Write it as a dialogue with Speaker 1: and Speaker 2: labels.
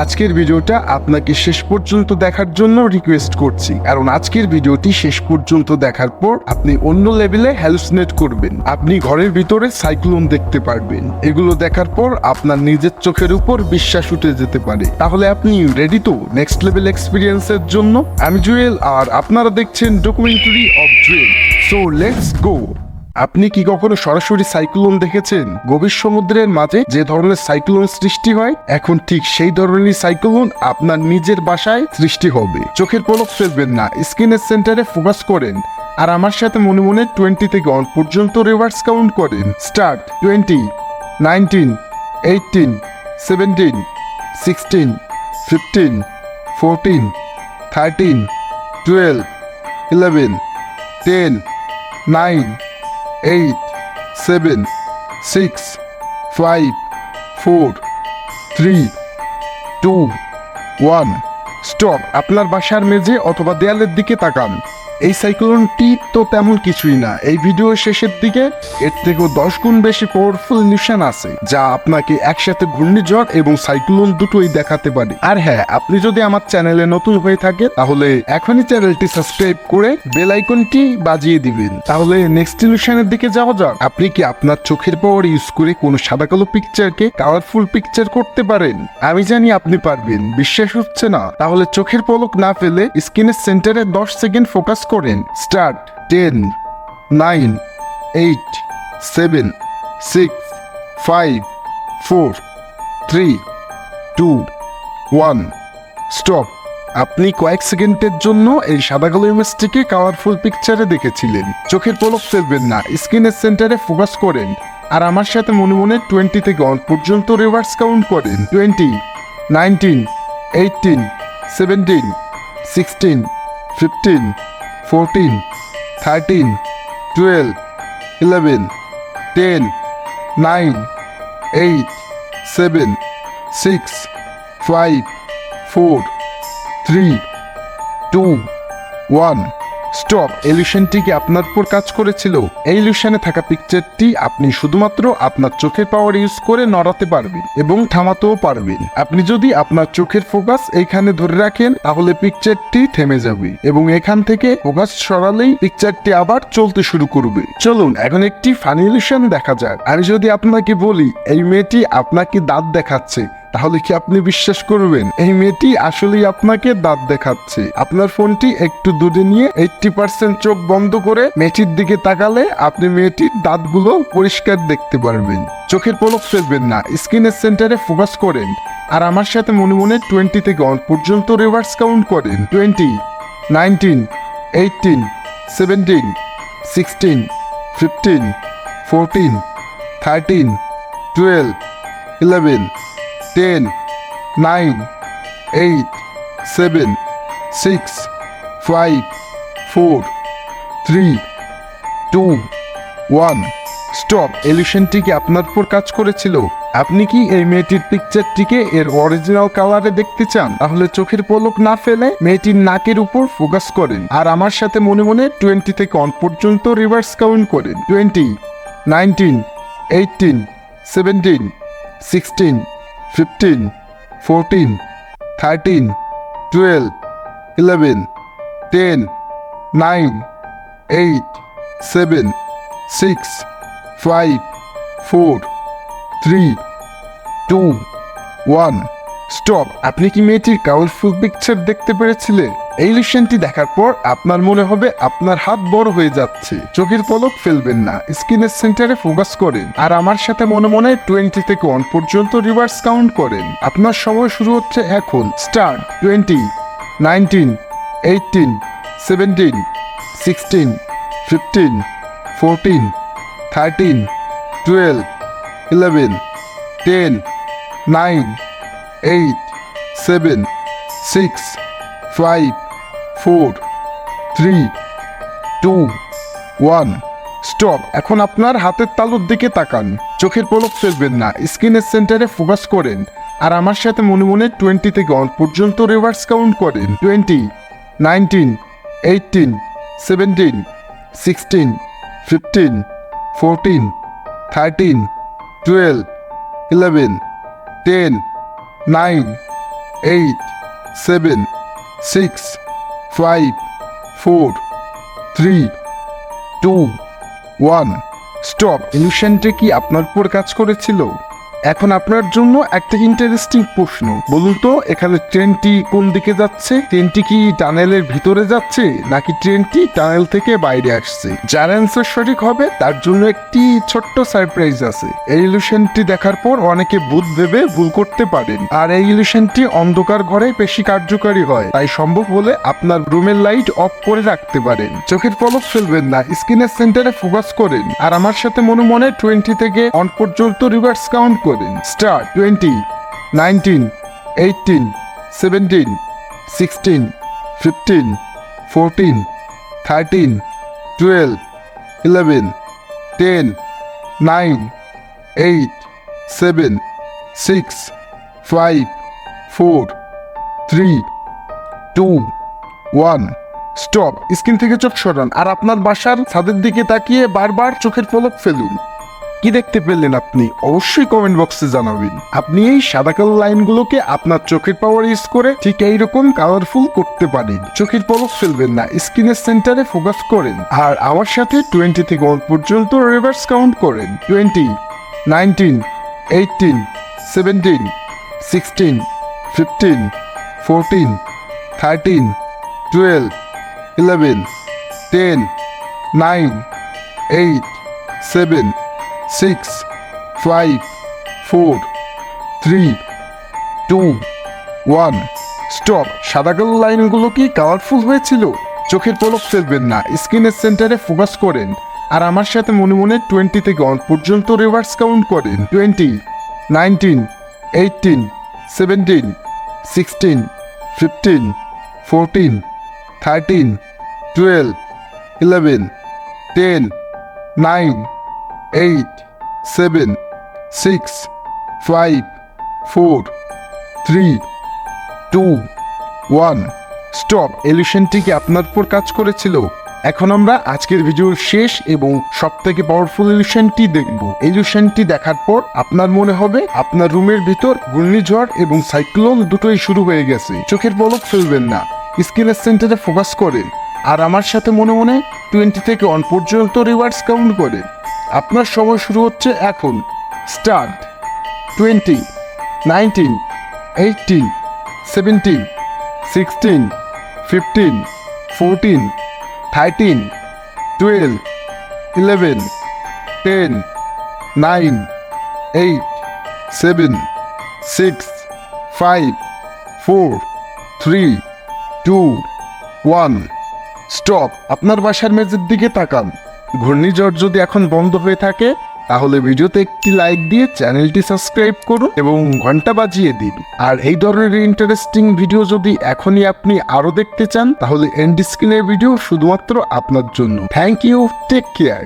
Speaker 1: আজকের ভিডিওটা আপনাকে শেষ পর্যন্ত দেখার জন্য রিকোয়েস্ট করছি, কারণ আজকের ভিডিওটি শেষ পর্যন্ত দেখার পর আপনি অন্য লেভেলে হ্যালুসিনেট করবেন। আপনি ঘরের ভিতরে সাইক্লোন দেখতে পারবেন। এগুলো দেখার পর আপনার নিজের চোখের উপর বিশ্বাস উঠে যেতে পারে। তাহলে আপনি রেডি তো নেক্সট লেভেল এক্সপিরিয়েন্সের জন্য? আমি জুয়েল, আর আপনারা দেখছেন documentary of Jewel. So let's go. আপনি কি কখনো সরাসরি সাইক্লোন দেখেছেন? গভীর সমুদ্রের মাঝে যে ধরনের সাইক্লোন সৃষ্টি হয়, এখন ঠিক সেই ধরনের সাইক্লোন আপনার নিজের বাসায় সৃষ্টি হবে। চোখের পলক ফেলবেন না, স্ক্রিনের সেন্টারে ফোকাস করেন আর আমার সাথে মনে মনে 20 থেকে 1 পর্যন্ত রিভার্স কাউন্ট করেন। স্টার্ট। 20, 19, 18, 17, 16, 15, 14, 13, 12, 11, 10, 9, 8, 7, 6, 5, 4, 3, 2, 1. স্টপ। আপনার বাসার মেঝে অথবা দেয়ালের দিকে তাকান। এই সাইক্লোনটি তো তেমন কিছুই না। এই ভিডিওর শেষের দিকে এর থেকেও 10 গুণ বেশি পাওয়ারফুল নিশান আছে, যা আপনাকে একসাথে ঘূর্ণিঝড় এবং সাইক্লোন দুটোই দেখাতে পারে। আর হ্যাঁ, আপনি যদি আমার চ্যানেলে নতুন হয়ে থাকে তাহলে এখনই চ্যানেলটি সাবস্ক্রাইব করে বেল আইকনটি বাজিয়ে দিবেন। তাহলে নেক্সট ইলিউশনের দিকে যাওয়া যাক। আপনি কি আপনার চোখের পাওয়ার ইউজ করে কোনো সাদা কালো পিকচারকে কালারফুল পিকচার করতে পারেন? আমি জানি আপনি পারবেন। বিশ্বাস হচ্ছে না? তাহলে চোখের পলক না ফেলে স্ক্রিনের সেন্টারে 10 সেকেন্ড ফোকাস করেন। স্টার্ট। 10, 9, 8, 7, 6, 5, 4, 3, 2, 1. স্টপ। আপনি কয়েক সেকেন্ডের জন্য এই সাদা কালো ইমেজটিকে কালারফুল পিকচারে দেখেছিলেন। চোখের পলক ফেলবেন না, স্ক্রিনের সেন্টারে ফোকাস করেন আর আমার সাথে মনে মনে 20 থেকে 1 পর্যন্ত রিভার্স কাউন্ট করেন। 20, 19, 18, 17, 16, 15, 14, 13, 12, 11, 10, 9, 8, 7, 6, 5, 4, 3, 2, 1. স্টপ। ইলিউশনটি কি আপনার উপর কাজ করেছিল? এই ইলিউশনে থাকা পিকচারটি আপনি শুধুমাত্র আপনার চোখের পাওয়ার ইউজ করে নড়াতে পারবেন এবং থামাতেও পারবেন। আপনি যদি আপনার চোখের ফোকাস এইখানে ধরে রাখেন তাহলে পিকচারটি থেমে যাবে এবং এখান থেকে ফোকাস সরালেই পিকচারটি আবার চলতে শুরু করবে। চলুন এখন একটি ফানি ইলিউশন দেখা যাক। আমি যদি আপনাকে বলি এই মেয়েটি আপনাকে দাঁত দেখাচ্ছে, তাহলে কি আপনি বিশ্বাস করবেন? এই মেয়েটি আসলেই আপনাকে দাঁত দেখাচ্ছে। আপনার ফোনটি একটু দূরে নিয়ে 80% চোখ বন্ধ করে মেয়েটির দিকে তাকালে আপনি মেয়েটির দাঁতগুলো পরিষ্কার দেখতে পারবেন। চোখের পলক ফেলবেন না, স্ক্রিনের সেন্টারে ফোকাস করেন আর আমার সাথে মনে মনে 20 থেকে 1 পর্যন্ত রিভার্স কাউন্ট করেন। 20, 19, 18, 17, 16, 15, 14, 13, 12, 11, 10, 9, 8, 7, 6, 5, 4, 3, 2, 1. স্টপ। ইলিউশনটি কি আপনার উপর কাজ করেছিল? আপনি কি এই মেয়েটির পিকচারটিকে এর অরিজিনাল কালারে দেখতে চান? তাহলে চোখের পলক না ফেলে মেয়েটির নাকের উপর ফোকাস করেন আর আমার সাথে মনে মনে 20 থেকে 1 পর্যন্ত রিভার্স কাউন্ট করেন। 20, 19, 18, 17, 16, 15, 14, 13, 12, 11, 10, 9, 8, 7, 6, 5, 4, 3, 2, 1. স্টপ। আপনি কি মেয়েটির কালারফুল পিকচার দেখতে পেরেছিলেন? এই ইলিউশনটি দেখার পর আপনার মনে হবে আপনার হাত বড় হয়ে যাচ্ছে। চোখের পলক ফেলবেন না, স্ক্রিনের সেন্টারে ফোকাস করেন আর আমার সাথে মনে মনে 20 থেকে 1 পর্যন্ত রিভার্স কাউন্ট করেন। আপনার সময় শুরু হচ্ছে এখন। স্টার্ট। 20, 19, 18, 17, 16, 15, 14, 13, 12, 11, 10, 9, 8, 7, 6, 5, 4, 3, 2, 1. স্টপ। এখন আপনার হাতের তালুর দিকে তাকান। চোখের পলক ফেলবেন না, স্ক্রিনের সেন্টারে ফোকাস করেন আর আমার সাথে মনে মনে 20 থেকে 1 পর্যন্ত রিভার্স কাউন্ট করেন। 20, 19, 18, 17, 16, 15, 14, 13, 12, 11, 10, 9, 8 7 6 5 4 3 2 1 স্টপ। ইলিউশনটা কি আপনার উপর কাজ করেছিল? এখন আপনার জন্য একটা ইন্টারেস্টিং প্রশ্ন। বলুন তো, এখানে ট্রেনটি কোন দিকে যাচ্ছে? ট্রেনটি কি টানেলের ভিতরে যাচ্ছে নাকি ট্রেনটি টানেল থেকে বাইরে আসছে? যার অ্যান্সার সঠিক হবে তার জন্য একটি ছোট্ট সারপ্রাইজ আছে। এই ইলিউশনটি দেখার পর অনেকে ভূত ভেবে ভুল করতে পারেন, আর এই ইলিউশনটি অন্ধকার ঘরে বেশি কার্যকারী হয়। তাই সম্ভব হলে আপনার রুমের লাইট অফ করে রাখতে পারেন। চোখের পলক ফেলবেন না, স্ক্রিনের সেন্টারে ফোকাস করেন আর আমার সাথে মনে মনে 20 থেকে 1 পর্যন্ত রিভার্স কাউন্ট করেন। স্টার্ট। 20 19 18 17 16 15 14 13 12 11 10 9 8 7 6 5 4 3 2 1 স্টপ। স্ক্রিন থেকে চোখ সরান আর আপনার বাসার ছাদের দিকে তাকিয়ে বারবার চোখের পলক ফেলুন। কি দেখতে পেলেন আপনি? অবশ্যই কমেন্ট বক্সে জানাবেন। আপনি এই সাদা কালো লাইনগুলোকে আপনার চোখের পাওয়ার ইউজ করে ঠিক এইরকম কালারফুল করতে পারেন। চোখের পলক ফেলবেন না, স্ক্রিনের সেন্টারে ফোকাস করেন আর আমার সাথে 20 থেকে 1 পর্যন্ত রিভার্স কাউন্ট করেন। 20 19 18 17 16 15 14 13 12 11 10 9 8 7 6 5 4 3 2 1 স্টপ। সাদা কালো লাইনগুলো কি কালারফুল হয়েছিল? চোখের পলক ফেলবেন না, স্ক্রিনের সেন্টারে ফোকাস করেন আর আমার সাথে মনে মনে 20 থেকে 1 পর্যন্ত রিভার্স কাউন্ট করেন। 20 19 18 17 16 15 14 13 12 11 10 9 8 7 6 5 4 3 2 1 স্টপ। ইলিউশনটি কি আপনার উপর কাজ করেছিল? এখন আমরা আজকের ভিডিওর শেষ এবং সবথেকে পাওয়ারফুল ইলিউশনটি দেখব। ইলিউশনটি দেখার পর আপনার মনে হবে আপনার রুমের ভিতর ঘূর্ণিঝড় এবং সাইক্লোন দুটোই শুরু হয়ে গেছে। চোখের পলক ফেলবেন না, স্ক্রিনের সেন্টারে ফোকাস করেন আর আমার সাথে মনে মনে 20 থেকে 1 পর্যন্ত রিভার্স কাউন্ট করেন। আপনার সময় শুরু হচ্ছে এখন। স্টার্ট। 20 19 18 17 16 15 14 13 12 11 10 9 8 7 6 5 4 3 2 1 স্টপ। আপনার বাসার মেঝের দিকে তাকান। ঘূর্ণিঝড় যদি এখন বন্ধ হয়ে থাকে তাহলে ভিডিওতে একটি লাইক দিয়ে চ্যানেলটি সাবস্ক্রাইব করুন এবং ঘন্টা বাজিয়ে দিন। আর এই ধরনের ইন্টারেস্টিং ভিডিও যদি এখনই আপনি আরো দেখতে চান তাহলে এন্ড স্ক্রিনের ভিডিও শুধুমাত্র আপনার জন্য। Thank you, take care.